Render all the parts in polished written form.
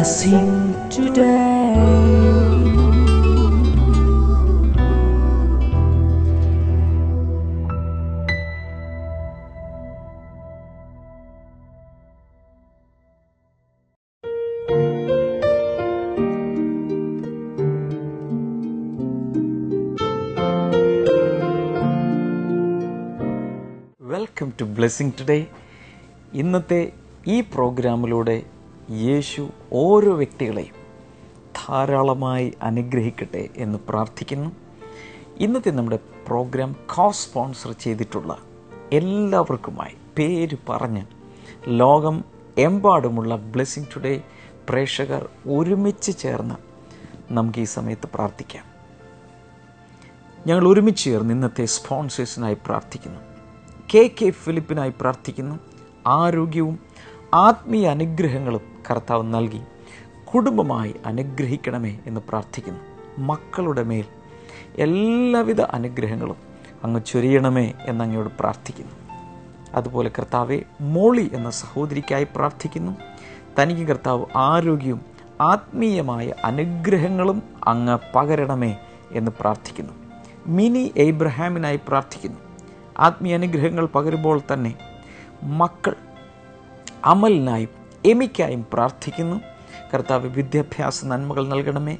blessing today. Welcome to blessing today. ഇന്നത്തെ ഈ പ്രോഗ്രാമിലൂടെ യേശു ഓരോ വ്യക്തികളെയും ധാരാളമായി അനുഗ്രഹിക്കട്ടെ എന്ന് പ്രാർത്ഥിക്കുന്നു. ഇന്നത്തെ നമ്മുടെ പ്രോഗ്രാം സ്പോൺസർ ചെയ്തിട്ടുള്ള എല്ലാവർക്കുമായി പേര് പറഞ്ഞ് ലോകം എമ്പാടുമുള്ള ബ്ലെസ്സിങ് ടുഡേ പ്രേക്ഷകർ ഒരുമിച്ച് ചേർന്ന് നമുക്ക് ഈ സമയത്ത് പ്രാർത്ഥിക്കാം. ഞങ്ങൾ ഒരുമിച്ച് ചേർന്ന് ഇന്നത്തെ സ്പോൺസേഴ്സിനായി പ്രാർത്ഥിക്കുന്നു. കെ ഫിലിപ്പിനായി പ്രാർത്ഥിക്കുന്നു. ആരോഗ്യവും ആത്മീയ അനുഗ്രഹങ്ങളും കർത്താവ് നൽകി കുടുംബമായി അനുഗ്രഹിക്കണമേ എന്ന് പ്രാർത്ഥിക്കുന്നു. മക്കളുടെ മേൽ എല്ലാവിധ അനുഗ്രഹങ്ങളും അങ്ങ് ചൊരിയണമേ എന്നങ്ങയോട് പ്രാർത്ഥിക്കുന്നു. അതുപോലെ കർത്താവെ, മോളി എന്ന സഹോദരിക്കായി പ്രാർത്ഥിക്കുന്നു. തനിക്ക് കർത്താവ് ആരോഗ്യവും ആത്മീയമായ അനുഗ്രഹങ്ങളും അങ്ങ് പകരണമേ എന്ന് പ്രാർത്ഥിക്കുന്നു. മിനി എബ്രഹാമിനായി പ്രാർത്ഥിക്കുന്നു. ആത്മീയ അനുഗ്രഹങ്ങൾ പകരുമ്പോൾ തന്നെ മക്കൾ അമലിനായും എമിക്കായും പ്രാർത്ഥിക്കുന്നു. കർത്താവ് വിദ്യാഭ്യാസ നന്മകൾ നൽകണമേ,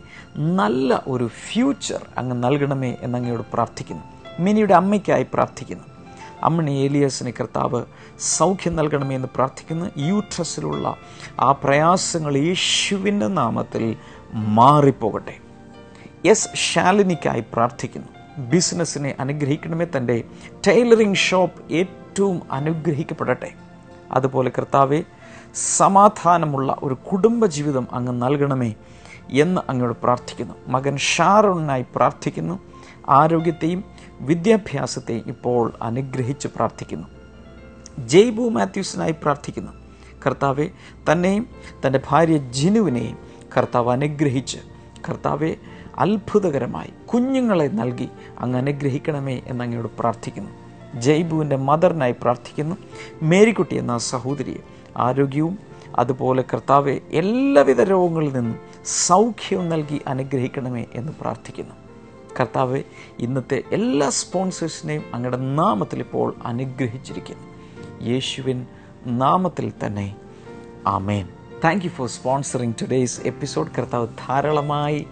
നല്ല ഒരു ഫ്യൂച്ചർ അങ്ങ് നൽകണമേ എന്നങ്ങയോട് പ്രാർത്ഥിക്കുന്നു. മിനിയുടെ അമ്മയ്ക്കായി പ്രാർത്ഥിക്കുന്നു. അമ്മണി ഏലിയാസിന് കർത്താവ് സൗഖ്യം നൽകണമേ എന്ന് പ്രാർത്ഥിക്കുന്നു. യൂട്രസിലുള്ള ആ പ്രയാസങ്ങൾ യേശുവിൻ്റെ നാമത്തിൽ മാറിപ്പോകട്ടെ. എസ് ശാലിനിക്കായി പ്രാർത്ഥിക്കുന്നു. ബിസിനസ്സിനെ അനുഗ്രഹിക്കണമേ. തൻ്റെ ടൈലറിംഗ് ഷോപ്പ് ഏറ്റവും അനുഗ്രഹിക്കപ്പെടട്ടെ. അതുപോലെ കർത്താവെ, സമാധാനമുള്ള ഒരു കുടുംബജീവിതം അങ്ങ് നൽകണമേ എന്ന് അങ്ങോട് പ്രാർത്ഥിക്കുന്നു. മകൻ ഷാരോണിനായി പ്രാർത്ഥിക്കുന്നു. ആരോഗ്യത്തെയും വിദ്യാഭ്യാസത്തെയും ഇപ്പോൾ അനുഗ്രഹിച്ച് പ്രാർത്ഥിക്കുന്നു. ജെയ്ബു മാത്യൂസിനായി പ്രാർത്ഥിക്കുന്നു. കർത്താവെ, തന്നെയും തൻ്റെ ഭാര്യ ജിനുവിനെയും കർത്താവ് അനുഗ്രഹിച്ച് കർത്താവെ അത്ഭുതകരമായി കുഞ്ഞുങ്ങളെ നൽകി അങ്ങ് അനുഗ്രഹിക്കണമേ എന്നങ്ങയോട് പ്രാർത്ഥിക്കുന്നു. ജയ്ബുവിൻ്റെ മദറിനായി പ്രാർത്ഥിക്കുന്നു. മേരിക്കുട്ടി എന്ന സഹോദരിയെ ആരോഗ്യവും അതുപോലെ കർത്താവെ എല്ലാവിധ രോഗങ്ങളിൽ നിന്നും സൗഖ്യവും നൽകി അനുഗ്രഹിക്കണമേ എന്ന് പ്രാർത്ഥിക്കുന്നു. കർത്താവെ, ഇന്നത്തെ എല്ലാ സ്പോൺസേഴ്സിനെയും അങ്ങയുടെ നാമത്തിൽ ഇപ്പോൾ അനുഗ്രഹിച്ചിരിക്കുന്നു. യേശുവിൻ നാമത്തിൽ തന്നെ ആമേൻ. Thank you for sponsoring today's episode. കർത്താവ് ധാരാളമായി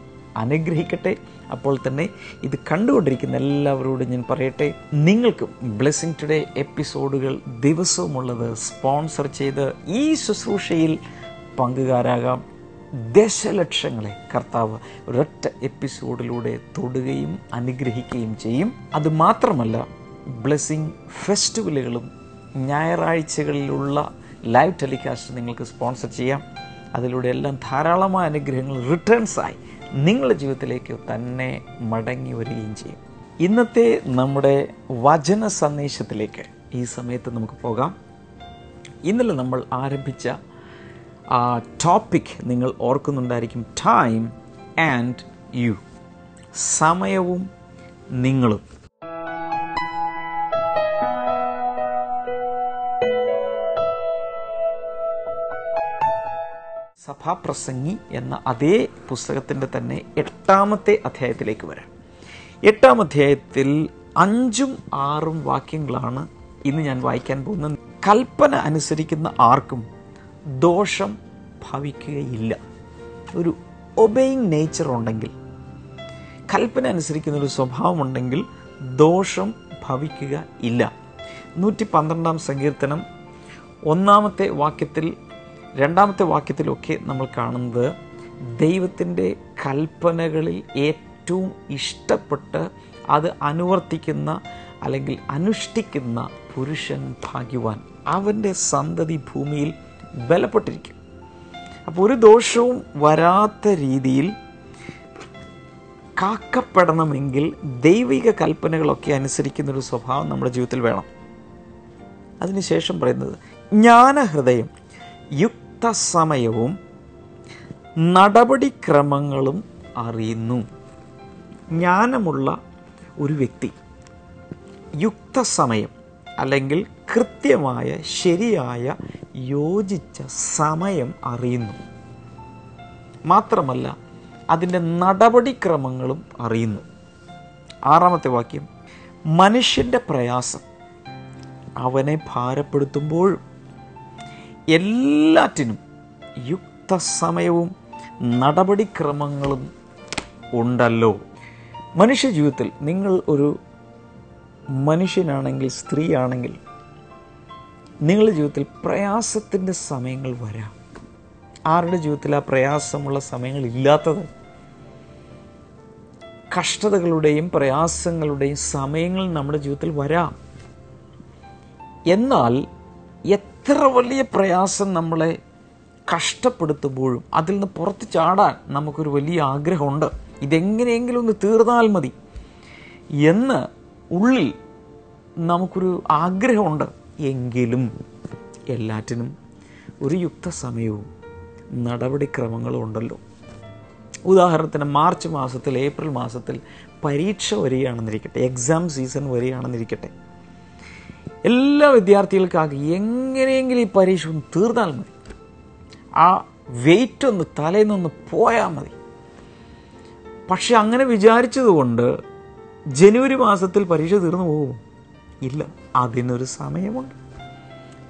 അനുഗ്രഹിക്കട്ടെ. അപ്പോൾ തന്നെ ഇത് കണ്ടുകൊണ്ടിരിക്കുന്ന എല്ലാവരോടും ഞാൻ പറയട്ടെ, നിങ്ങൾക്കും ബ്ലെസ്സിങ് ടുഡേ എപ്പിസോഡുകൾ ദിവസവുമുള്ളത് സ്പോൺസർ ചെയ്ത് ഈ ശുശ്രൂഷയിൽ പങ്കുകാരാകാം. ദശലക്ഷങ്ങളെ കർത്താവ് ഒരൊറ്റ എപ്പിസോഡിലൂടെ തൊടുകയും അനുഗ്രഹിക്കുകയും ചെയ്യും. അതുമാത്രമല്ല, ബ്ലെസ്സിങ് ഫെസ്റ്റിവലുകളും ഞായറാഴ്ചകളിലുള്ള ലൈവ് ടെലികാസ്റ്റ് നിങ്ങൾക്ക് സ്പോൺസർ ചെയ്യാം. അതിലൂടെ എല്ലാം ധാരാളമായ അനുഗ്രഹങ്ങൾ റിട്ടേൺസായി നിങ്ങളുടെ ജീവിതത്തിലേക്ക് തന്നെ മടങ്ങി വരികയും ചെയ്യും. ഇന്നത്തെ നമ്മുടെ വചന സന്ദേശത്തിലേക്ക് ഈ സമയത്ത് നമുക്ക് പോകാം. ഇന്നലെ നമ്മൾ ആരംഭിച്ച ആ ടോപ്പിക് നിങ്ങൾ ഓർക്കുന്നുണ്ടായിരിക്കും. ടൈം ആൻഡ് യു, സമയവും നിങ്ങളും. സഭാപ്രസംഗി എന്ന അതേ പുസ്തകത്തിൻ്റെ തന്നെ 8-ാമത്തെ അധ്യായത്തിലേക്ക് വരാം. 8-ാം അധ്യായത്തിൽ 5ഉം 6ഉം വാക്യങ്ങളാണ് ഇന്ന് ഞാൻ വായിക്കാൻ പോകുന്നത്. കൽപ്പന അനുസരിക്കുന്ന ആർക്കും ദോഷം ഭവിക്കുകയില്ല. ഒരു ഒബേയിങ് നേച്ചർ ഉണ്ടെങ്കിൽ, കൽപ്പന അനുസരിക്കുന്നൊരു സ്വഭാവമുണ്ടെങ്കിൽ ദോഷം ഭവിക്കുക ഇല്ല. 112-ാം സങ്കീർത്തനം 1-ാമത്തെ വാക്യത്തിൽ 2-ാമത്തെ വാക്യത്തിലൊക്കെ നമ്മൾ കാണുന്നത് ദൈവത്തിൻ്റെ കൽപ്പനകളിൽ ഏറ്റവും ഇഷ്ടപ്പെട്ട് അത് അനുവർത്തിക്കുന്ന അല്ലെങ്കിൽ അനുഷ്ഠിക്കുന്ന പുരുഷൻ ഭാഗ്യവാൻ, അവൻ്റെ സന്തതി ഭൂമിയിൽ ബലപ്പെട്ടിരിക്കും. അപ്പോൾ ഒരു ദോഷവും വരാത്ത രീതിയിൽ കാക്കപ്പെടണമെങ്കിൽ ദൈവിക കൽപ്പനകളൊക്കെ അനുസരിക്കുന്നൊരു സ്വഭാവം നമ്മുടെ ജീവിതത്തിൽ വേണം. അതിനുശേഷം പറയുന്നത്, ജ്ഞാനഹൃദയം യുക്തസമയവും നടപടിക്രമങ്ങളും അറിയുന്നു. ജ്ഞാനമുള്ള ഒരു വ്യക്തി യുക്തസമയം അല്ലെങ്കിൽ കൃത്യമായ ശരിയായ യോജിച്ച സമയം അറിയുന്നു. മാത്രമല്ല അതിൻ്റെ നടപടിക്രമങ്ങളും അറിയുന്നു. 6-ാമത്തെ വാക്യം, മനുഷ്യൻ്റെ പ്രയാസം അവനെ ഭാരപ്പെടുത്തുമ്പോഴും എല്ലാറ്റിനും യുക്തസമയവും നടപടിക്രമങ്ങളും ഉണ്ടല്ലോ. മനുഷ്യ ജീവിതത്തിൽ നിങ്ങൾ ഒരു മനുഷ്യനാണെങ്കിൽ, സ്ത്രീയാണെങ്കിൽ, നിങ്ങളുടെ ജീവിതത്തിൽ പ്രയാസത്തിൻ്റെ സമയങ്ങൾ വരാം. ആരുടെ ജീവിതത്തിൽ ആ പ്രയാസമുള്ള സമയങ്ങൾ ഇല്ലാത്തത്? കഷ്ടതകളുടെയും പ്രയാസങ്ങളുടെയും സമയങ്ങൾ നമ്മുടെ ജീവിതത്തിൽ വരാം. എന്നാൽ എത്ര വലിയ പ്രയാസം നമ്മളെ കഷ്ടപ്പെടുത്തുമ്പോഴും അതിൽ നിന്ന് പുറത്ത് ചാടാൻ നമുക്കൊരു വലിയ ആഗ്രഹമുണ്ട്. ഇതെങ്ങനെയെങ്കിലും ഒന്ന് തീർന്നാൽ മതി എന്ന് ഉള്ളിൽ നമുക്കൊരു ആഗ്രഹമുണ്ട്. എങ്കിലും എല്ലാറ്റിനും ഒരു യുക്തസമയവും നടപടിക്രമങ്ങളും ഉണ്ടല്ലോ. ഉദാഹരണത്തിന് മാർച്ച് മാസത്തിൽ, ഏപ്രിൽ മാസത്തിൽ പരീക്ഷ വരികയാണെന്നിരിക്കട്ടെ, എക്സാം സീസൺ വരികയാണെന്നിരിക്കട്ടെ. എല്ലാ വിദ്യാർത്ഥികൾക്കാകെ എങ്ങനെയെങ്കിലും ഈ പരീക്ഷ ഒന്ന് തീർന്നാൽ മതി, ആ വെയിറ്റ് ഒന്ന് തലേന്നൊന്ന് പോയാൽ മതി. പക്ഷെ അങ്ങനെ വിചാരിച്ചതുകൊണ്ട് ജനുവരി മാസത്തിൽ പരീക്ഷ തീർന്നു പോകുമോ? ഇല്ല. അതിനൊരു സമയമുണ്ട്,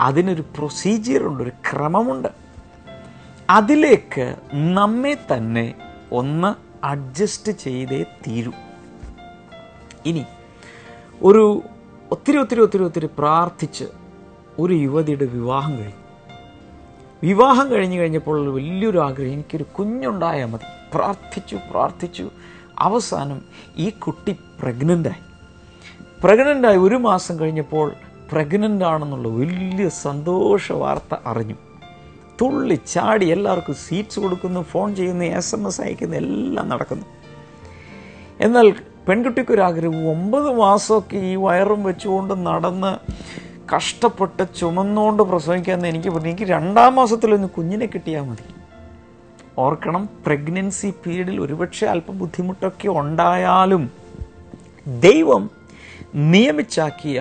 അതിനൊരു പ്രൊസീജിയറുണ്ട്, ഒരു ക്രമമുണ്ട്. അതിലേക്ക് നമ്മെ തന്നെ ഒന്ന് അഡ്ജസ്റ്റ് ചെയ്തേ തീരൂ. ഇനി ഒത്തിരി പ്രാർത്ഥിച്ച് ഒരു യുവതിയുടെ വിവാഹം കഴിഞ്ഞു. വിവാഹം കഴിഞ്ഞപ്പോൾ വലിയൊരു ആഗ്രഹം, എനിക്കൊരു കുഞ്ഞുണ്ടായാൽ മതി. പ്രാർത്ഥിച്ചു. അവസാനം ഈ കുട്ടി പ്രഗ്നൻ്റായി 1 മാസം കഴിഞ്ഞപ്പോൾ പ്രഗ്നൻ്റ് ആണെന്നുള്ള വലിയ സന്തോഷ വാർത്ത അറിഞ്ഞു. തുള്ളി ചാടി എല്ലാവർക്കും സീറ്റ്സ് കൊടുക്കുന്നു, ഫോൺ ചെയ്യുന്നു, SMS അയക്കുന്നു, എല്ലാം നടക്കുന്നു. എന്നാൽ പെൺകുട്ടിക്കൊരാഗ്രഹം, 9 മാസമൊക്കെ ഈ വയറും വെച്ചുകൊണ്ട് നടന്ന് കഷ്ടപ്പെട്ട് ചുമന്നുകൊണ്ട് പ്രസവിക്കാമെന്ന് എനിക്ക് 2-ാം മാസത്തിലൊന്ന് കുഞ്ഞിനെ കിട്ടിയാൽ മതി. ഓർക്കണം, പ്രഗ്നൻസി പീരീഡിൽ ഒരുപക്ഷെ അല്പം ബുദ്ധിമുട്ടൊക്കെ ഉണ്ടായാലും ദൈവം നിയമിച്ചാക്കിയ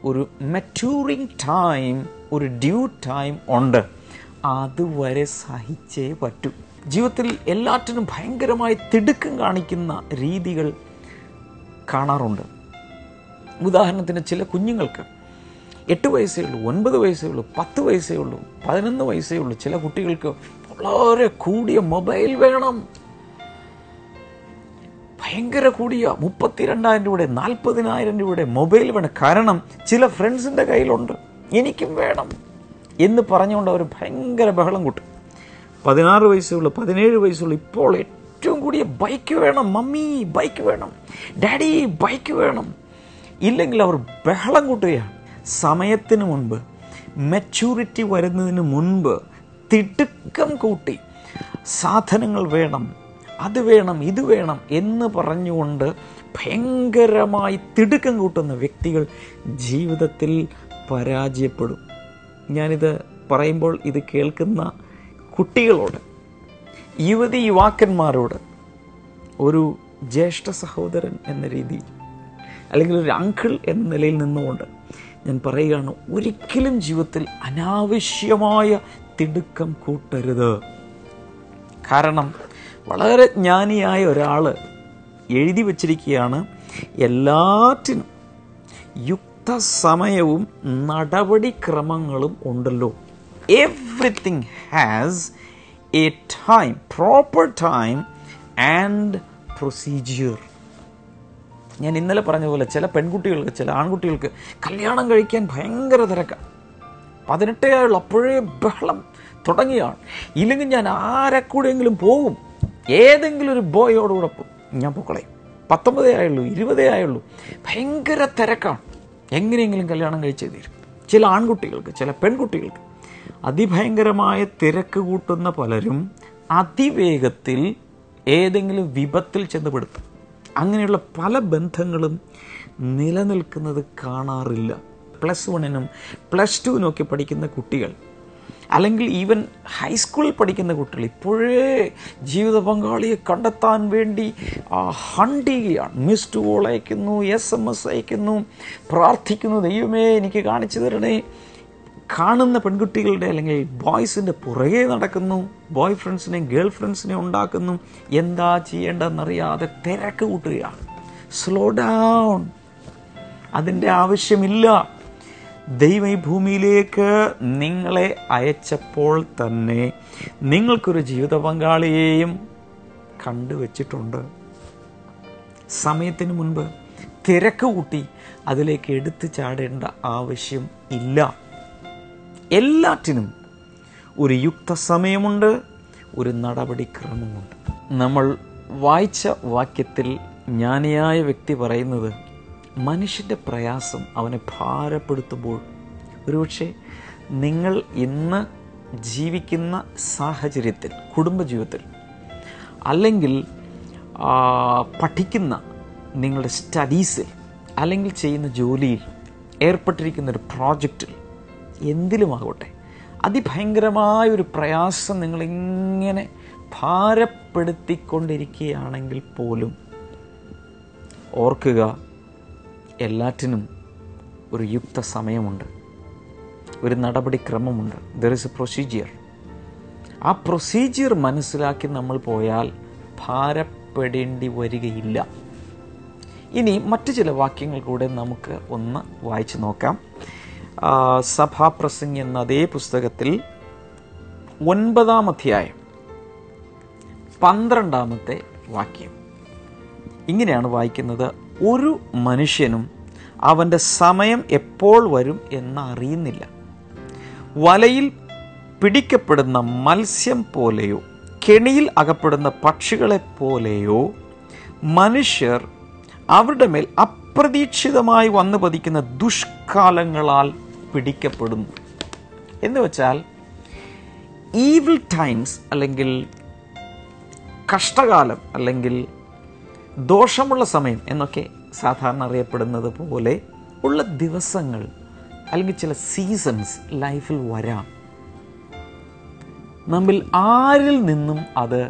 ഒരു മെച്യൂറിങ് ടൈം, ഒരു ഡ്യൂ ടൈം ഉണ്ട്. അതുവരെ സഹിച്ചേ പറ്റൂ. ജീവിതത്തിൽ എല്ലാറ്റിനും ഭയങ്കരമായി തിടുക്കം കാണിക്കുന്ന രീതികൾ കാണാറുണ്ട്. ഉദാഹരണത്തിന് ചില കുഞ്ഞുങ്ങൾക്ക് 8 വയസ്സേ ഉള്ളൂ, 9 വയസ്സേ ഉള്ളൂ, 10 വയസ്സേ ഉള്ളൂ, 11 വയസ്സേ ഉള്ളൂ. ചില കുട്ടികൾക്ക് വളരെ കൂടിയ മൊബൈൽ വേണം, ഭയങ്കര കൂടിയ 32,000 രൂപയുടെ 40,000 രൂപയുടെ മൊബൈൽ വേണം. കാരണം ചില ഫ്രണ്ട്സിൻ്റെ കയ്യിലുണ്ട്, എനിക്കും വേണം എന്ന് പറഞ്ഞുകൊണ്ട് അവർ ഭയങ്കര ബഹളം കൂട്ടും. 16 വയസ്സുള്ളൂ, 17 വയസ്സുള്ളൂ, ഇപ്പോൾ ഏറ്റവും കൂടിയ ബൈക്ക് വേണം, മമ്മി ബൈക്ക് വേണം, ഡാഡി ബൈക്ക് വേണം. ഇല്ലെങ്കിൽ അവർ ബഹളം കൂട്ടുകയാണ്. സമയത്തിന് മുൻപ്, മെച്യൂരിറ്റി വരുന്നതിന് മുൻപ് തിടുക്കം കൂട്ടി സാധനങ്ങൾ വേണം, അത് വേണം, ഇത് വേണം എന്ന് പറഞ്ഞുകൊണ്ട് ഭയങ്കരമായി തിടുക്കം കൂട്ടുന്ന വ്യക്തികൾ ജീവിതത്തിൽ പരാജയപ്പെടും. ഞാനിത് പറയുമ്പോൾ ഇത് കേൾക്കുന്ന കുട്ടികളോട്, യുവാക്കന്മാരോട്, ഒരു ജ്യേഷ്ഠ സഹോദരൻ എന്ന രീതിയിൽ അല്ലെങ്കിൽ ഒരു അങ്കിൾ എന്ന നിലയിൽ നിന്നുകൊണ്ട് ഞാൻ പറയുകയാണ്, ഒരിക്കലും ജീവിതത്തിൽ അനാവശ്യമായ തിടുക്കം കൂട്ടരുത്. കാരണം വളരെ ജ്ഞാനിയായ ഒരാൾ എഴുതി വച്ചിരിക്കുകയാണ്, എല്ലാറ്റിനും യുക്തസമയവും നടപടിക്രമങ്ങളും ഉണ്ടല്ലോ. Everything has A time, proper time and procedure. ഞാൻ ഇന്നലെ പറഞ്ഞ പോലെ ചില പെൺകുട്ടികൾക്ക്, ചില ആൺകുട്ടികൾക്ക് കല്യാണം കഴിക്കാൻ ഭയങ്കര തിരക്കാണ്. 18 ആയുള്ള അപ്പോഴേ ബഹളം തുടങ്ങിയാണ്. ഇല്ലെങ്കിൽ ഞാൻ ആരെക്കൂടെയെങ്കിലും പോകും, ഏതെങ്കിലും ഒരു ബോയോടുകൂടെ ഞാൻ പൊക്കളയും. 19 ആയുള്ളൂ, 20 ആയുള്ളൂ, ഭയങ്കര തിരക്കാണ്, എങ്ങനെയെങ്കിലും കല്യാണം കഴിച്ചേ തീരും. ചില ആൺകുട്ടികൾക്ക്, ചില പെൺകുട്ടികൾക്ക് അതിഭയങ്കരമായ തിരക്ക് കൂട്ടുന്ന പലരും അതിവേഗത്തിൽ ഏതെങ്കിലും വിപത്തിൽ ചെന്നുപെടുത്തും. അങ്ങനെയുള്ള പല ബന്ധങ്ങളും നിലനിൽക്കുന്നത് കാണാറില്ല. +1-നും +2-നും ഒക്കെ പഠിക്കുന്ന കുട്ടികൾ, അല്ലെങ്കിൽ ഈവൻ ഹൈസ്കൂളിൽ പഠിക്കുന്ന കുട്ടികൾ ഇപ്പോഴേ ജീവിത പങ്കാളിയെ കണ്ടെത്താൻ വേണ്ടി ഹണ്ട് ചെയ്യുകയാണ്. മിസ്ഡ് കോൾ അയക്കുന്നു, SMS അയക്കുന്നു, പ്രാർത്ഥിക്കുന്നു, ദൈവമേ എനിക്ക് കാണിച്ചു തരണേ. കാണുന്ന പെൺകുട്ടികളുടെ അല്ലെങ്കിൽ ബോയ്സിൻ്റെ പുറകെ നടക്കുന്നു, ബോയ് ഫ്രണ്ട്സിനെയും ഗേൾ ഫ്രണ്ട്സിനെയും ഉണ്ടാക്കുന്നു, എന്താ ചെയ്യേണ്ടതെന്നറിയാതെ തിരക്ക് കൂട്ടുകയാണ്. സ്ലോ ഡൗൺ, അതിൻ്റെ ആവശ്യമില്ല. ദൈവം ഈ ഭൂമിയിലേക്ക് നിങ്ങളെ അയച്ചപ്പോൾ തന്നെ നിങ്ങൾക്കൊരു ജീവിത പങ്കാളിയെയും കണ്ടുവച്ചിട്ടുണ്ട്. സമയത്തിന് മുൻപ് തിരക്ക് കൂട്ടി അതിലേക്ക് എടുത്തു ചാടേണ്ട ആവശ്യം ഇല്ല. എല്ലാറ്റിനും ഒരു യുക്ത സമയമുണ്ട്, ഒരു നടപടിക്രമമുണ്ട്. നമ്മൾ വായിച്ച വാക്യത്തിൽ ജ്ഞാനിയായ വ്യക്തി പറയുന്നത്, മനുഷ്യൻ്റെ പ്രയാസം അവനെ ഭാരപ്പെടുത്തുമ്പോൾ, ഒരുപക്ഷെ നിങ്ങൾ ഇന്ന് ജീവിക്കുന്ന സാഹചര്യത്തിൽ, കുടുംബജീവിതത്തിൽ, അല്ലെങ്കിൽ പഠിക്കുന്ന നിങ്ങളുടെ സ്റ്റഡീസിൽ, അല്ലെങ്കിൽ ചെയ്യുന്ന ജോലിയിൽ, ഏർപ്പെട്ടിരിക്കുന്ന ഒരു പ്രോജക്റ്റിൽ, എന്തിലുമാകട്ടെ അതിഭയങ്കരമായൊരു പ്രയാസം നിങ്ങളിങ്ങനെ ഭാരപ്പെടുത്തിക്കൊണ്ടിരിക്കുകയാണെങ്കിൽ പോലും ഓർക്കുക, എല്ലാറ്റിനും ഒരു യുക്ത സമയമുണ്ട്, ഒരു നടപടിക്രമമുണ്ട്. There is a procedure. ആ പ്രൊസീജിയർ മനസ്സിലാക്കി നമ്മൾ പോയാൽ ഭാരപ്പെടേണ്ടി വരികയില്ല. ഇനി മറ്റു ചില വാക്യങ്ങൾ കൂടെ നമുക്ക് ഒന്ന് വായിച്ചു നോക്കാം. സഭാപ്രസംഗി എന്ന അതേ പുസ്തകത്തിൽ 9-ാം അധ്യായം 12-ാമത്തെ വാക്യം ഇങ്ങനെയാണ് വായിക്കുന്നത്: ഒരു മനുഷ്യനും അവൻ്റെ സമയം എപ്പോൾ വരും എന്നറിയുന്നില്ല. വലയിൽ പിടിക്കപ്പെടുന്ന മത്സ്യം പോലെയോ കെണിയിൽ അകപ്പെടുന്ന പക്ഷികളെ പോലെയോ മനുഷ്യർ അവരുടെ മേൽ അപ്രതീക്ഷിതമായി വന്നു പതിക്കുന്ന ദുഷ്കാലങ്ങളാൽ പിടിക്കപ്പെടുന്നു. എന്ന് വെച്ചാൽ ഈവിൾ ടൈംസ്, അല്ലെങ്കിൽ കഷ്ടകാലം, അല്ലെങ്കിൽ ദോഷമുള്ള സമയം എന്നൊക്കെ സാധാരണ അറിയപ്പെടുന്നത് പോലെ ഉള്ള ദിവസങ്ങൾ അല്ലെങ്കിൽ ചില സീസൺസ് ലൈഫിൽ വരാം. നമ്മിൽ ആരിൽ നിന്നും അത്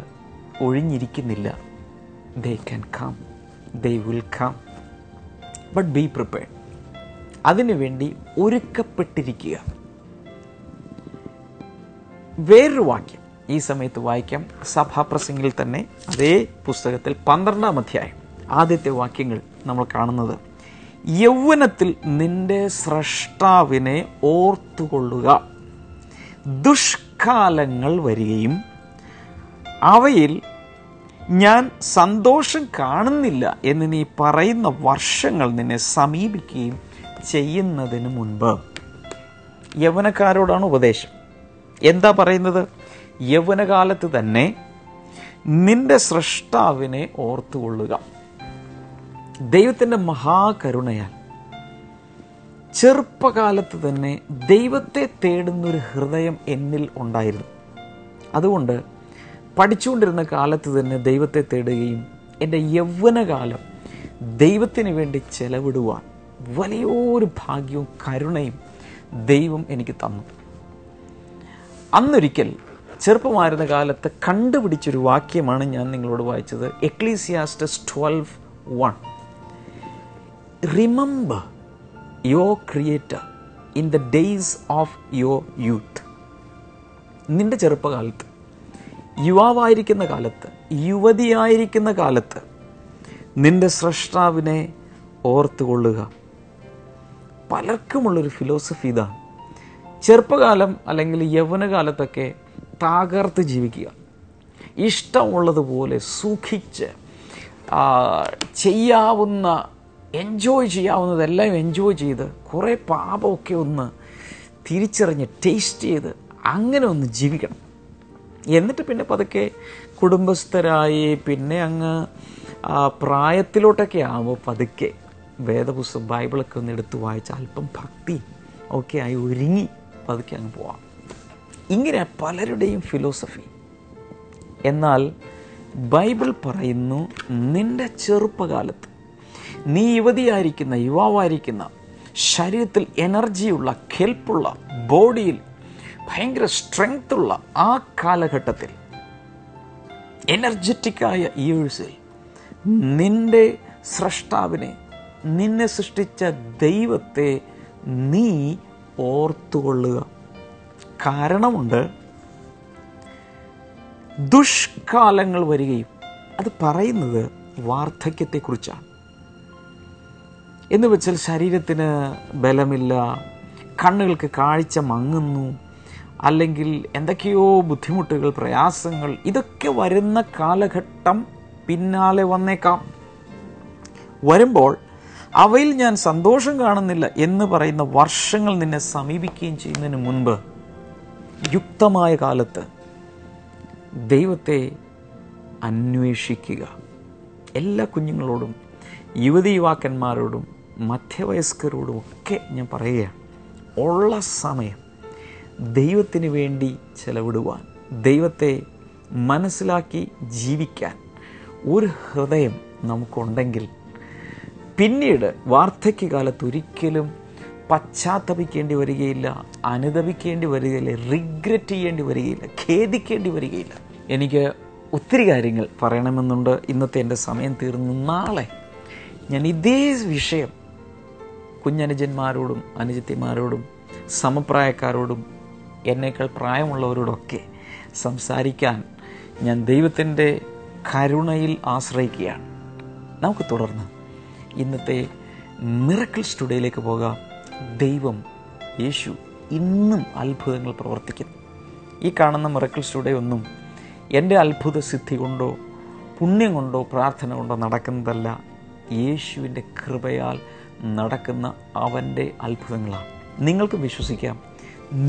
ഒഴിഞ്ഞിരിക്കുന്നില്ല. They can come, they will come, but be prepared. അതിനുവേണ്ടി ഒരുക്കപ്പെട്ടിരിക്കുക. വേറൊരു വാക്യം ഈ സമയത്ത് വായിക്കാം. സഭാപ്രസംഗിൽ തന്നെ അതേ പുസ്തകത്തിൽ 12-ാം അധ്യായം ആദ്യത്തെ വാക്യങ്ങൾ നമ്മൾ കാണുന്നത്: യൗവനത്തിൽ നിന്റെ സ്രഷ്ടാവിനെ ഓർത്തുകൊള്ളുക, ദുഷ്കാലങ്ങൾ വരികയും അവയിൽ ഞാൻ സന്തോഷം കാണുന്നില്ല എന്ന് നീ പറയുന്ന വർഷങ്ങൾ നിന്നെ സമീപിക്കുകയും ചെയ്യുന്നതിന് മുൻപ്. യൗവനക്കാരോടാണ് ഉപദേശം. എന്താ പറയുന്നത്? യൗവനകാലത്ത് തന്നെ നിന്റെ സ്രഷ്ടാവിനെ ഓർത്തുകൊള്ളുക. ദൈവത്തിൻ്റെ മഹാകരുണയാൽ ചെറുപ്പകാലത്ത് തന്നെ ദൈവത്തെ തേടുന്നൊരു ഹൃദയം എന്നിൽ ഉണ്ടായിരുന്നു. അതുകൊണ്ട് പഠിച്ചുകൊണ്ടിരുന്ന കാലത്ത് തന്നെ ദൈവത്തെ തേടുകയും എൻ്റെ യൗവനകാലം ദൈവത്തിന് വേണ്ടി ചെലവിടുവാൻ വലിയൊരു ഭാഗ്യവും കരുണയും ദൈവം എനിക്ക് തന്നു. അന്നൊരിക്കൽ ചെറുപ്പമായിരുന്ന കാലത്ത് കണ്ടുപിടിച്ചൊരു വാക്യമാണ് ഞാൻ നിങ്ങളോട് വായിച്ചത്. Ecclesiastes 12:1. Remember your creator in the days of your youth. നിന്റെ ചെറുപ്പകാലത്ത്, യുവാവായിരിക്കുന്ന കാലത്ത്, യുവതിയായിരിക്കുന്ന കാലത്ത് നിന്റെ സ്രഷ്ടാവിനെ ഓർത്തുകൊള്ളുക. പലർക്കുമുള്ളൊരു ഫിലോസഫി ഇതാണ്. ചെറുപ്പകാലം അല്ലെങ്കിൽ യൗവനകാലത്തൊക്കെ തകർത്ത് ജീവിക്കുക, ഇഷ്ടമുള്ളതുപോലെ സുഖിച്ച് ചെയ്യാവുന്ന, എൻജോയ് ചെയ്യാവുന്നതെല്ലാം എൻജോയ് ചെയ്ത് കുറേ പാപമൊക്കെ ഒന്ന് തിരിച്ചറിഞ്ഞ് ടേസ്റ്റ് ചെയ്ത് അങ്ങനെ ഒന്ന് ജീവിക്കണം. എന്നിട്ട് പിന്നെ പതുക്കെ കുടുംബസ്ഥരായി പിന്നെ അങ്ങ് പ്രായത്തിലോട്ടൊക്കെ ആകുമ്പോൾ പതുക്കെ വേദപുസ്തകം ബൈബിളൊക്കെ ഒന്ന് എടുത്ത് വായിച്ച് അല്പം ഭക്തി ഒക്കെ ആയി ഒരുങ്ങി പതുക്കെ അങ്ങ് പോവാം. ഇങ്ങനെ പലരുടെയും ഫിലോസഫി. എന്നാൽ ബൈബിൾ പറയുന്നു, നിന്റെ ചെറുപ്പകാലത്ത് നീ യുവതിയായിരിക്കുന്ന, യുവാവായിരിക്കുന്ന, ശരീരത്തിൽ എനർജിയുള്ള, കെൽപ്പുള്ള, ബോഡിയിൽ ഭയങ്കര സ്ട്രെങ്ത് ഉള്ള ആ കാലഘട്ടത്തിൽ, എനർജറ്റിക്കായ ഇയേഴ്സിൽ നിന്റെ സ്രഷ്ടാവിനെ, നിന്നെ സൃഷ്ടിച്ച ദൈവത്തെ നീ ഓർത്തുകൊള്ളുക. കാരണമുണ്ട്, ദുഷ്കാലങ്ങൾ വരികയും, അത് പറയുന്നത് വാർദ്ധക്യത്തെക്കുറിച്ചാണ്. എന്ന് വെച്ചാൽ ശരീരത്തിന് ബലമില്ല, കണ്ണുകൾക്ക് കാഴ്ച മങ്ങുന്നു, അല്ലെങ്കിൽ എന്തൊക്കെയോ ബുദ്ധിമുട്ടുകൾ, പ്രയാസങ്ങൾ, ഇതൊക്കെ വരുന്ന കാലഘട്ടം പിന്നാലെ വന്നേക്കാം. വരുമ്പോൾ അവയിൽ ഞാൻ സന്തോഷം കാണുന്നില്ല എന്ന് പറയുന്ന വർഷങ്ങൾ നിന്നെ സമീപിക്കുകയും ചെയ്യുന്നതിന് മുൻപ് യുക്തമായ കാലത്ത് ദൈവത്തെ അന്വേഷിക്കുക. എല്ലാ കുഞ്ഞുങ്ങളോടും, യുവതി യുവാക്കന്മാരോടും, മധ്യവയസ്കരോടും ഒക്കെ ഞാൻ പറയുകയാണ്, ഉള്ള സമയം ദൈവത്തിന് വേണ്ടി ചെലവിടുവാൻ, ദൈവത്തെ മനസ്സിലാക്കി ജീവിക്കാൻ ഒരു ഹൃദയം നമുക്കുണ്ടെങ്കിൽ പിന്നീട് വാർദ്ധക്യകാലത്ത് ഒരിക്കലും പശ്ചാത്തപിക്കേണ്ടി വരികയില്ല, അനുതപിക്കേണ്ടി വരികയില്ല, റിഗ്രറ്റ് ചെയ്യേണ്ടി വരികയില്ല, ഖേദിക്കേണ്ടി വരികയില്ല. എനിക്ക് ഒത്തിരി കാര്യങ്ങൾ പറയണമെന്നുണ്ട്. ഇന്നത്തെ എൻ്റെ സമയം തീർന്നു. നാളെ ഞാൻ ഇതേ വിഷയം കുഞ്ഞനുജന്മാരോടും അനുജത്തിമാരോടും സമപ്രായക്കാരോടും എന്നേക്കാൾ പ്രായമുള്ളവരോടൊക്കെ സംസാരിക്കാൻ ഞാൻ ദൈവത്തിൻ്റെ കരുണയിൽ ആശ്രയിക്കുകയാണ്. നമുക്ക് തുടർന്ന് ഇന്നത്തെ മിറക്കിൾസ് ടുഡേയിലേക്ക് പോകാം. ദൈവം, യേശു ഇന്നും അത്ഭുതങ്ങൾ പ്രവർത്തിക്കുന്നു. ഈ കാണുന്ന മിറക്കിൾസ് ടുഡേ ഒന്നും എൻ്റെ അത്ഭുത സിദ്ധി കൊണ്ടോ പുണ്യം കൊണ്ടോ പ്രാർത്ഥന കൊണ്ടോ നടക്കുന്നതല്ല. യേശുവിൻ്റെ കൃപയാൽ നടക്കുന്ന അവൻ്റെ അത്ഭുതങ്ങളാണ്. നിങ്ങൾക്കും വിശ്വസിക്കാം,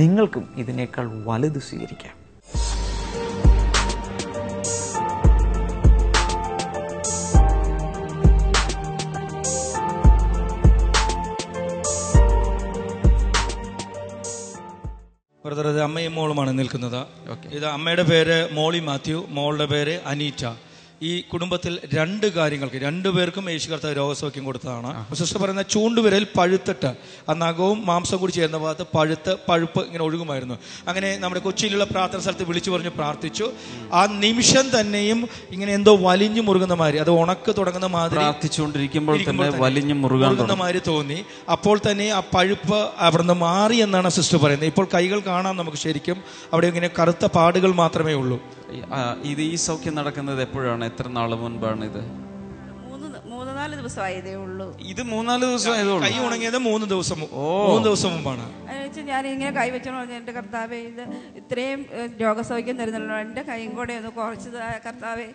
നിങ്ങൾക്കും ഇതിനേക്കാൾ വലുത് സ്വീകരിക്കാം. ബ്രദർ, ഇത് അമ്മയും മോളുമാണ് നിൽക്കുന്നത്. ഇത് അമ്മയുടെ പേര് മോളി മാത്യു, മോളുടെ പേര് അനീറ്റ. ഈ കുടുംബത്തിൽ രണ്ട് കാര്യങ്ങൾക്ക് രണ്ടുപേർക്കും യേശു കർത്താവ് രോഗസൗഖ്യം കൊടുത്തതാണ്. സിസ്റ്റർ പറയുന്ന ചൂണ്ടുവിരൽ പഴുത്തിട്ട് ആ നഖവും മാംസം കൂടി ചേർന്ന ഭാഗത്ത് പഴുപ്പ് ഇങ്ങനെ ഒഴുകുമായിരുന്നു. അങ്ങനെ നമ്മുടെ കൊച്ചിയിലുള്ള പ്രാർത്ഥന സ്ഥലത്ത് വിളിച്ചു പറഞ്ഞ് പ്രാർത്ഥിച്ചു. ആ നിമിഷം തന്നെയും ഇങ്ങനെ എന്തോ വലിഞ്ഞു മുറുകുന്ന മാതിരി, അത് ഉണക്ക് തുടങ്ങുന്ന മാതിരി പ്രാർത്ഥിച്ചുകൊണ്ടിരിക്കുമ്പോൾ വലിഞ്ഞു മുറുകുന്ന മാതിരി തോന്നി. അപ്പോൾ തന്നെ ആ പഴുപ്പ് അവിടുന്ന് മാറി എന്നാണ് സിസ്റ്റർ പറയുന്നത്. ഇപ്പോൾ കൈകൾ കാണാം നമുക്ക് ശരിക്കും, അവിടെ ഇങ്ങനെ കറുത്ത പാടുകൾ മാത്രമേ ഉള്ളൂ. ഇത് ഈ സൗഖ്യം നടക്കുന്നത് എപ്പോഴാണ്? എത്ര നാള് മുൻപാണ് ഇത്? 3-4 ദിവസമായതേ ഉള്ളൂ. ഇത് 3-4 ദിവസം കൈ ഉണങ്ങിയത് 3 ദിവസം മുമ്പാണ്. ഞാൻ ഇങ്ങനെ കൈവച്ചോണ്ട് പറഞ്ഞു, എൻ്റെ കർത്താവേ, ഇത് ഇത്രയും രോഗസൗഖ്യം തരുന്നല്ലോ, എൻ്റെ കൈയും കൂടെ ഒന്ന് കുറച്ചത് കർത്താവേ,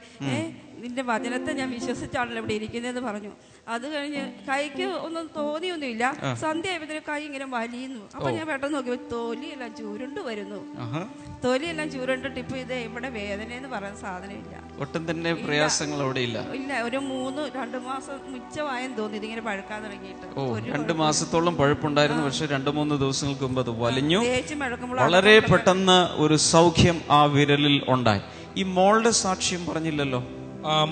നിന്റെ വചനത്തെ ഞാൻ വിശ്വസിച്ചാണല്ലോ ഇവിടെ ഇരിക്കുന്നതെന്ന് പറഞ്ഞു. അത് കഴിഞ്ഞ് കൈക്ക് ഒന്നും തോന്നിയൊന്നുമില്ല. സന്ധ്യ ആയപ്പോഴത്തേക്ക് കൈ ഇങ്ങനെ വലിയുന്നു. അപ്പൊ ഞാൻ പെട്ടെന്ന് നോക്കിയപ്പോൾ തൊലിയെല്ലാം ചുരുണ്ട് വരുന്നു. തൊലിയെല്ലാം ചുരുണ്ടിട്ട് ഇപ്പൊ ഇത് ഇവിടെ വേദന എന്ന് പറയുന്ന സാധനമില്ല, ഒട്ടും തന്നെ പ്രയാസങ്ങൾ അവിടെ ഇല്ല. ഒരു 2 മാസം മിച്ചമായെന്ന് തോന്നി ഇതിങ്ങനെ പഴുക്കാൻ തുടങ്ങിയിട്ട്. 2 മാസത്തോളം പഴുപ്പുണ്ടായിരുന്നു. പക്ഷെ 2-3 ദിവസങ്ങൾക്ക് മുമ്പ് അത് വലിഞ്ഞു. വളരെ പെട്ടെന്ന് ഒരു സൗഖ്യം ആ വിരലിൽ ഉണ്ടായി. ഈ മോളുടെ സാക്ഷ്യം പറഞ്ഞില്ലല്ലോ.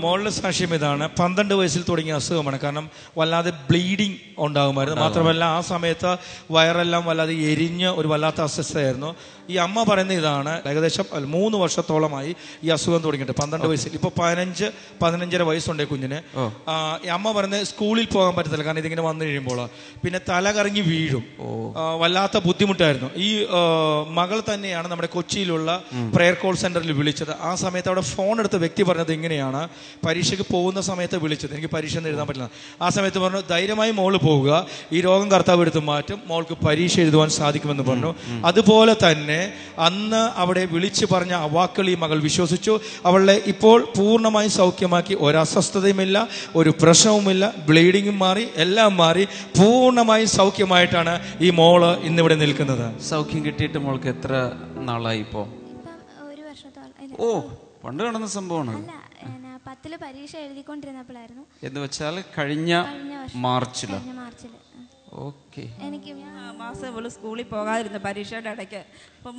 മോളുടെ സാക്ഷ്യം ഇതാണ്. 12 വയസ്സിൽ തുടങ്ങിയ അസുഖമാണ്. കാരണം വല്ലാതെ ബ്ലീഡിങ് ഉണ്ടാകുമായിരുന്നു. മാത്രമല്ല ആ സമയത്ത് വയറെല്ലാം വല്ലാതെ എരിഞ്ഞ് ഒരു വല്ലാത്ത അസ്വസ്ഥയായിരുന്നു. ഈ അമ്മ പറയുന്ന ഇതാണ്, ഏകദേശം 3 വർഷത്തോളമായി ഈ അസുഖം തുടങ്ങിയിട്ട്. 12 വയസ്സിൽ, ഇപ്പൊ 15-15.5 വയസ്സുണ്ടേ കുഞ്ഞിന്. ഈ അമ്മ പറയുന്നത് സ്കൂളിൽ പോകാൻ പറ്റത്തില്ല, കാരണം ഇതിങ്ങനെ വന്നു കഴിയുമ്പോൾ പിന്നെ തല കറങ്ങി വീഴും. വല്ലാത്ത ബുദ്ധിമുട്ടായിരുന്നു. ഈ മകൾ തന്നെയാണ് നമ്മുടെ കൊച്ചിയിലുള്ള പ്രെയർ കോൾ സെന്ററിൽ വിളിച്ചത്. ആ സമയത്ത് അവിടെ ഫോൺ എടുത്ത വ്യക്തി പറഞ്ഞത് ഇങ്ങനെയാണ്, പരീക്ഷയ്ക്ക് പോകുന്ന സമയത്ത് വിളിച്ചത്, എനിക്ക് പരീക്ഷ എഴുതാൻ പറ്റില്ല. ആ സമയത്ത് പറഞ്ഞു, ധൈര്യമായി മോള് പോവുക, ഈ രോഗം കർത്താവ് എടുത്ത് മാറ്റും, മോൾക്ക് പരീക്ഷ എഴുതുവാൻ സാധിക്കുമെന്ന് പറഞ്ഞു. അതുപോലെ തന്നെ അന്ന് അവിടെ വിളിച്ചു പറഞ്ഞ ആ വാക്കുകൾ ഈ മകൾ വിശ്വസിച്ചു. അവളെ ഇപ്പോൾ പൂർണ്ണമായി സൗഖ്യമാക്കി. ഒരസ്വസ്ഥതയുമില്ല, ഒരു പ്രശ്നവുമില്ല, ബ്ലീഡിങ്ങും മാറി, എല്ലാം മാറി പൂർണ്ണമായി സൗഖ്യമായിട്ടാണ് ഈ മോള് ഇന്നിവിടെ നിൽക്കുന്നത്. സൗഖ്യം കിട്ടിയിട്ട് മോൾക്ക് എത്ര നാളായി ഇപ്പോ? 1 വർഷത്തോളം. ഓ, പണ്ട് നടന്ന സംഭവമാണ്. 10ൽ പരീക്ഷ എഴുതിക്കൊണ്ടിരുന്നപ്പോഴായിരുന്നു. എന്ന് വെച്ചാൽ കഴിഞ്ഞ മാർച്ചില്. ഓക്കെ. എനിക്ക് മാസം ഇവള് സ്കൂളിൽ പോകാതിരുന്നു പരീക്ഷയുടെ ഇടയ്ക്ക്.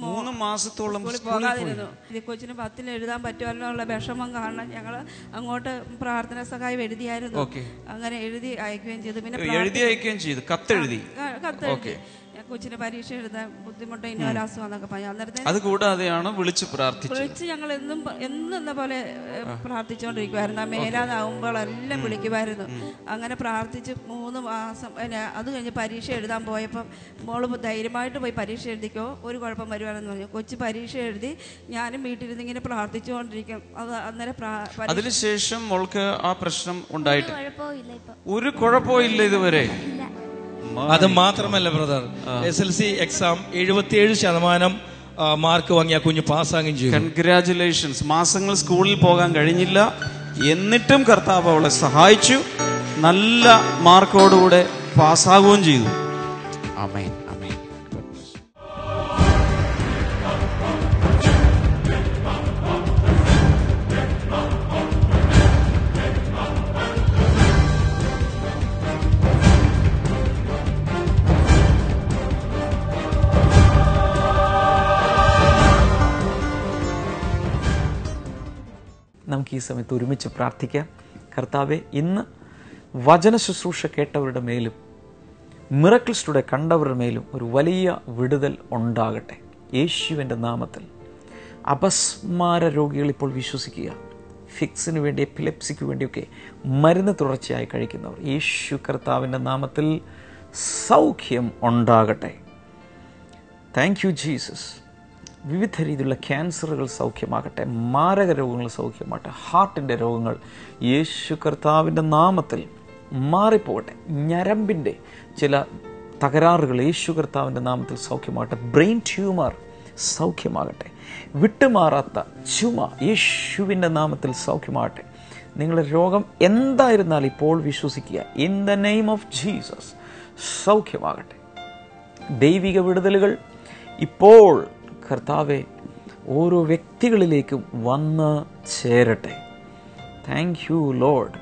3 മാസത്തോളം സ്കൂളിൽ പോകാതിരുന്നു. ഇത് കൊച്ചിന് 10ൽ എഴുതാൻ പറ്റുമല്ലോ എന്നുള്ള വിഷമം കാരണം ഞങ്ങൾ അങ്ങോട്ട് പ്രാർത്ഥന സഹായം എഴുതിയായിരുന്നു. അങ്ങനെ എഴുതി അയക്കുകയും ചെയ്തു. പിന്നെ എഴുതി അയക്കുകയും ചെയ്തു. കത്തെഴുതി. കൊച്ചിന് പരീക്ഷ എഴുതാൻ ബുദ്ധിമുട്ട്, ഇന്ന ഒരു അസുഖം എന്നൊക്കെ പറഞ്ഞു. അന്നേരത്തെ അത് കൂടാതെയാണ് വിളിച്ച് ഞങ്ങൾ എന്നും എന്ന പോലെ പ്രാർത്ഥിച്ചുകൊണ്ടിരിക്കുമായിരുന്നു. ആ മേലാതാവുമ്പോഴെല്ലാം വിളിക്കുമായിരുന്നു. അങ്ങനെ പ്രാർത്ഥിച്ച് 3 മാസം അത് കഴിഞ്ഞ് പരീക്ഷ എഴുതാൻ പോയപ്പം മോള് ധൈര്യമായിട്ട് പോയി പരീക്ഷ എഴുതിക്കോ, ഒരു കുഴപ്പം വരുവാണെന്ന് പറഞ്ഞു. കൊച്ചു പരീക്ഷ എഴുതി, ഞാനും വീട്ടിലിരുന്ന് ഇങ്ങനെ പ്രാർത്ഥിച്ചുകൊണ്ടിരിക്കും. അത് അന്നേരം അതിനുശേഷം മോൾക്ക് ആ പ്രശ്നം ഉണ്ടായിട്ട് ഒരു കുഴപ്പവും ഇല്ല ഇതുവരെ. അത് മാത്രമല്ല ബ്രദർ, SLC എക്സാം 77% മാർക്ക് വാങ്ങിയ കുഞ്ഞ് പാസ്സാകുകയും ചെയ്തു. കൺഗ്രാറ്റുലേഷൻസ്. മാസങ്ങൾ സ്കൂളിൽ പോകാൻ കഴിഞ്ഞില്ല, എന്നിട്ടും കർത്താവ് അവളെ സഹായിച്ചു. നല്ല മാർക്കോടുകൂടെ പാസ്സാകുകയും ചെയ്തു. ആമേൻ, ആമേൻ. നമുക്ക് ഈ സമയത്ത് ഒരുമിച്ച് പ്രാർത്ഥിക്കാം. കർത്താവെ, ഇന്ന് വചന ശുശ്രൂഷ കേട്ടവരുടെ മേലും മിറക്കിൾസിലൂടെ കണ്ടവരുടെ മേലും ഒരു വലിയ വിടുതൽ ഉണ്ടാകട്ടെ യേശുവിൻ്റെ നാമത്തിൽ. അപസ്മാര രോഗികൾ ഇപ്പോൾ വിശ്വസിക്കുക. ഫിക്സിന് വേണ്ടി, എപ്പിലെപ്സിക്ക് വേണ്ടിയൊക്കെ മരുന്ന് തുടർച്ചയായി കഴിക്കുന്നവർ, യേശു കർത്താവിൻ്റെ നാമത്തിൽ സൗഖ്യം ഉണ്ടാകട്ടെ. Thank you Jesus. വിവിധ രീതിയിലുള്ള ക്യാൻസറുകൾ സൗഖ്യമാകട്ടെ, മാരക രോഗങ്ങൾ സൗഖ്യമാകട്ടെ, ഹാർട്ടിൻ്റെ രോഗങ്ങൾ യേശു കർത്താവിൻ്റെ നാമത്തിൽ മാറിപ്പോകട്ടെ. ഞരമ്പിൻ്റെ ചില തകരാറുകൾ യേശു കർത്താവിൻ്റെ നാമത്തിൽ സൗഖ്യമാകട്ടെ. ബ്രെയിൻ ട്യൂമർ സൗഖ്യമാകട്ടെ. വിട്ടുമാറാത്ത ചുമ യേശുവിൻ്റെ നാമത്തിൽ സൗഖ്യമാകട്ടെ. നിങ്ങളുടെ രോഗം എന്തായിരുന്നാലും ഇപ്പോൾ വിശ്വസിക്കുക. In the name of Jesus സൗഖ്യമാകട്ടെ. ദൈവിക വിടുതലുകൾ ഇപ്പോൾ കർത്താവെ ഓരോ വ്യക്തികളിലേക്കും വന്ന് ചേരട്ടെ. Thank you Lord.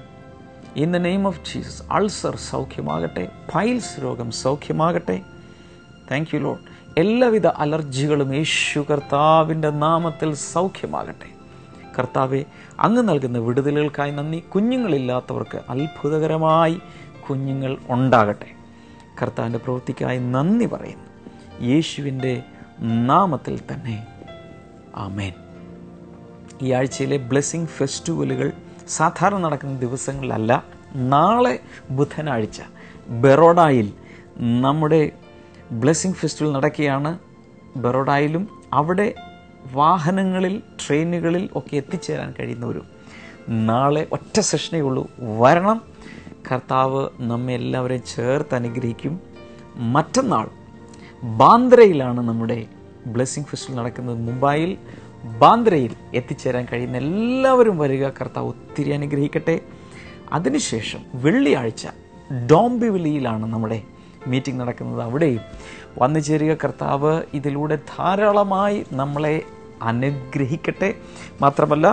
In the name of Jesus ulcer സൗഖ്യമാകട്ടെ. പൈൽസ് രോഗം സൗഖ്യമാകട്ടെ. Thank you Lord. എല്ലാവിധ അലർജികളും യേശു കർത്താവിൻ്റെ നാമത്തിൽ സൗഖ്യമാകട്ടെ. കർത്താവെ, അങ്ങ് നൽകുന്ന വിടുതലുകൾക്കായി നന്ദി. കുഞ്ഞുങ്ങളില്ലാത്തവർക്ക് അത്ഭുതകരമായി കുഞ്ഞുങ്ങൾ ഉണ്ടാകട്ടെ. കർത്താവിൻ്റെ പ്രവൃത്തിക്കായി നന്ദി പറയുന്നു യേശുവിൻ്റെ നാമത്തിൽ തന്നെ. ആമേൻ. ഈ ആഴ്ചയിലെ ബ്ലെസ്സിങ് ഫെസ്റ്റിവലുകൾ സാധാരണ നടക്കുന്ന ദിവസങ്ങളിലല്ല. നാളെ ബുധനാഴ്ച ബറോഡയിൽ നമ്മുടെ ബ്ലെസ്സിങ് ഫെസ്റ്റിവൽ നടക്കുകയാണ്. ബറോഡയിലും അവിടെ വാഹനങ്ങളിൽ, ട്രെയിനുകളിൽ ഒക്കെ എത്തിച്ചേരാൻ കഴിയുന്നവരും നാളെ ഒറ്റ സെഷനേ ഉള്ളൂ, വരണം. കർത്താവ് നമ്മെ എല്ലാവരെയും ചേർത്ത് അനുഗ്രഹിക്കും. മറ്റന്നാൾ ബാന്ദ്രയിലാണ് നമ്മുടെ ബ്ലെസ്സിങ് ഫെസ്റ്റിവൽ നടക്കുന്നത്. മുംബൈയിൽ ബാന്ദ്രയിൽ എത്തിച്ചേരാൻ കഴിയുന്ന എല്ലാവരും വരിക. കർത്താവ് ഒത്തിരി അനുഗ്രഹിക്കട്ടെ. അതിനുശേഷം വെള്ളിയാഴ്ച ഡോംബിവിലിയിലാണ് നമ്മുടെ മീറ്റിംഗ് നടക്കുന്നത്. അവിടെയും വന്നു ചേരുക. കർത്താവ് ഇതിലൂടെ ധാരാളമായി നമ്മളെ അനുഗ്രഹിക്കട്ടെ. മാത്രമല്ല,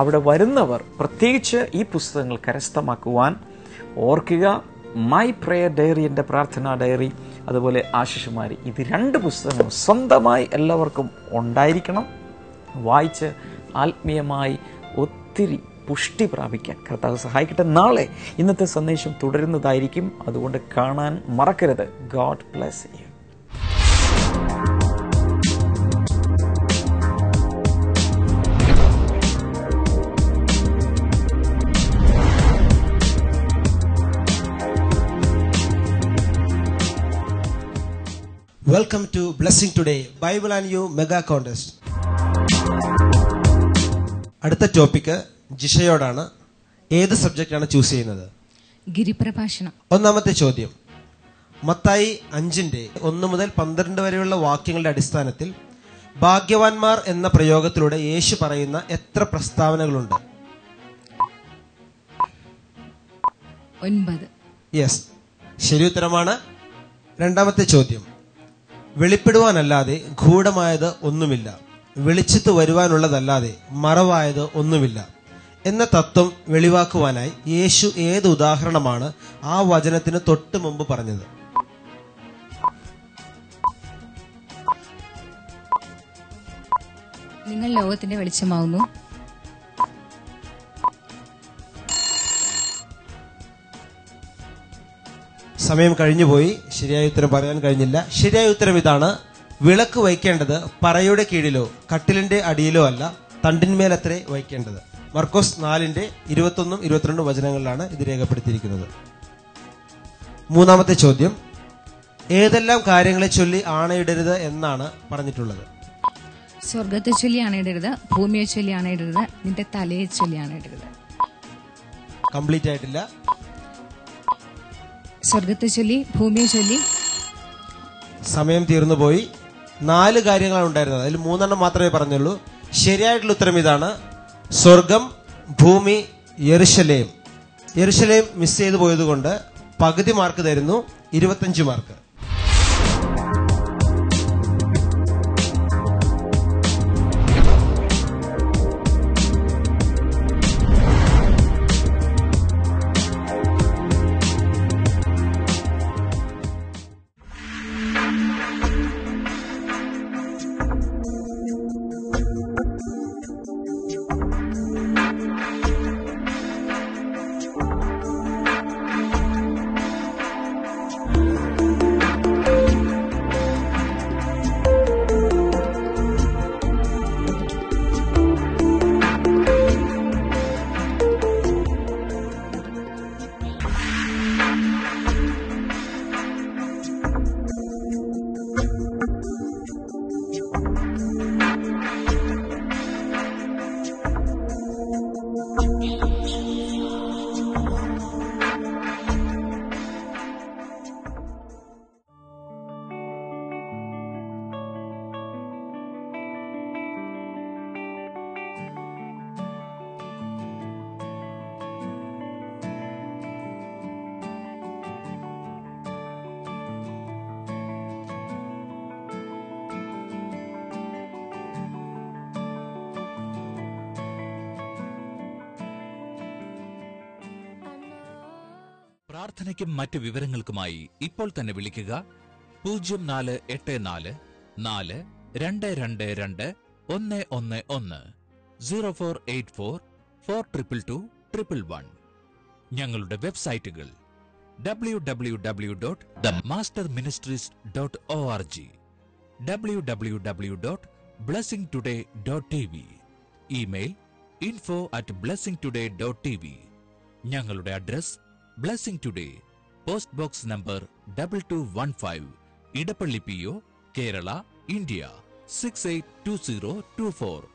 അവിടെ വരുന്നവർ പ്രത്യേകിച്ച് ഈ പുസ്തകങ്ങൾ കരസ്ഥമാക്കുവാൻ ഓർക്കുക. മൈ പ്രെയർ ഡയറി, എൻ്റെ പ്രാർത്ഥനാ ഡയറി, അതുപോലെ ആശിഷുമാരി, ഇത് 2 പുസ്തകങ്ങളും സ്വന്തമായി എല്ലാവർക്കും ഉണ്ടായിരിക്കണം. വായിച്ച് ആത്മീയമായി ഒത്തിരി പുഷ്ടി പ്രാപിക്കാൻ കർത്താവ് സഹായിക്കട്ടെ. നാളെ ഇന്നത്തെ സന്ദേശം തുടരുന്നതായിരിക്കും, അതുകൊണ്ട് കാണാൻ മറക്കരുത്. God bless you. Welcome to Blessing Today Bible and You Mega Contest. അടുത്ത ടോപ്പിക്ക് ജിഷയോടാണ്. ഏത് സബ്ജക്റ്റാണ് ചൂസ് ചെയ്യുന്നത്? ഗിരിപ്രഭാഷണം. ഒന്നാമത്തെ ചോദ്യം, മത്തായി 5:1 മുതൽ 12 വരെയുള്ള വാക്യങ്ങളുടെ അടിസ്ഥാനത്തിൽ ഭാഗ്യവാന്മാർ എന്ന പ്രയോഗത്തിലൂടെ യേശു പറയുന്ന എത്ര പ്രസ്താവനകളുണ്ട്? 9. യെസ്, ശരി ഉത്തരമാണ്. രണ്ടാമത്തെ ചോദ്യം, വെളിപ്പെടുവാനല്ലാതെ ഗൂഢമായത് ഒന്നുമില്ല, വെളിച്ചത്ത് വരുവാനുള്ളതല്ലാതെ മറവായത് ഒന്നുമില്ല എന്ന തത്വം വെളിവാക്കുവാനായി യേശു ഏത് ഉദാഹരണമാണ് ആ വചനത്തിന് തൊട്ട് മുമ്പ് പറഞ്ഞത്? നിങ്ങൾ ലോകത്തിന്റെ വെളിച്ചമാവുന്നു. സമയം കഴിഞ്ഞുപോയി. ശരിയായ ഉത്തരം പറയാൻ കഴിഞ്ഞില്ല. ശരിയായ ഉത്തരം ഇതാണ്: വിളക്ക് വയ്ക്കേണ്ടത് പറയുടെ കീഴിലോ കട്ടിലിന്റെ അടിയിലോ അല്ല, തണ്ടിന്മേലത്രേ വയ്ക്കേണ്ടത്. മർക്കോസ് 4:21-22 വചനങ്ങളിലാണ് ഇത് രേഖപ്പെടുത്തിയിരിക്കുന്നത്. മൂന്നാമത്തെ ചോദ്യം: ഏതെല്ലാം കാര്യങ്ങളെ ചൊല്ലി ആണയിടരുത് എന്നാണ് പറഞ്ഞിട്ടുള്ളത്? സ്വർഗത്തെ ചൊല്ലി ആണയിടരുത്, ഭൂമിയെ ചൊല്ലി ആണയിടരുത്, നിന്റെ തലയെ ചൊല്ലി ആണയിടരുത്. കംപ്ലീറ്റ് ആയിട്ടില്ല. സ്വർഗത്തെ ചൊല്ലി, ഭൂമിയെ ചൊല്ലി. സമയം തീർന്നുപോയി. 4 കാര്യങ്ങളാണ് ഉണ്ടായിരുന്നത്, അതിൽ 3 മാത്രമേ പറഞ്ഞുള്ളൂ. ശരിയായിട്ടുള്ള ഉത്തരം ഇതാണ്: സ്വർഗം, ഭൂമി, യെരുശലേം. യെരുശലേം മിസ് ചെയ്തു പോയതുകൊണ്ട് പകുതി മാർക്ക് തരുന്നു, 25 മാർക്ക്. പ്രാർത്ഥനയ്ക്കും മറ്റ് വിവരങ്ങൾക്കുമായി ഇപ്പോൾ തന്നെ വിളിക്കുക 0484 4222111 0484 4222111. ഞങ്ങളുടെ വെബ്സൈറ്റുകൾ www.themasterministries.org, www.blessingtoday.tv, ഇമെയിൽ info@blessingtoday.tv. ഞങ്ങളുടെ address blessing today, post box number 2215, Edappally PO, Kerala, India 682024.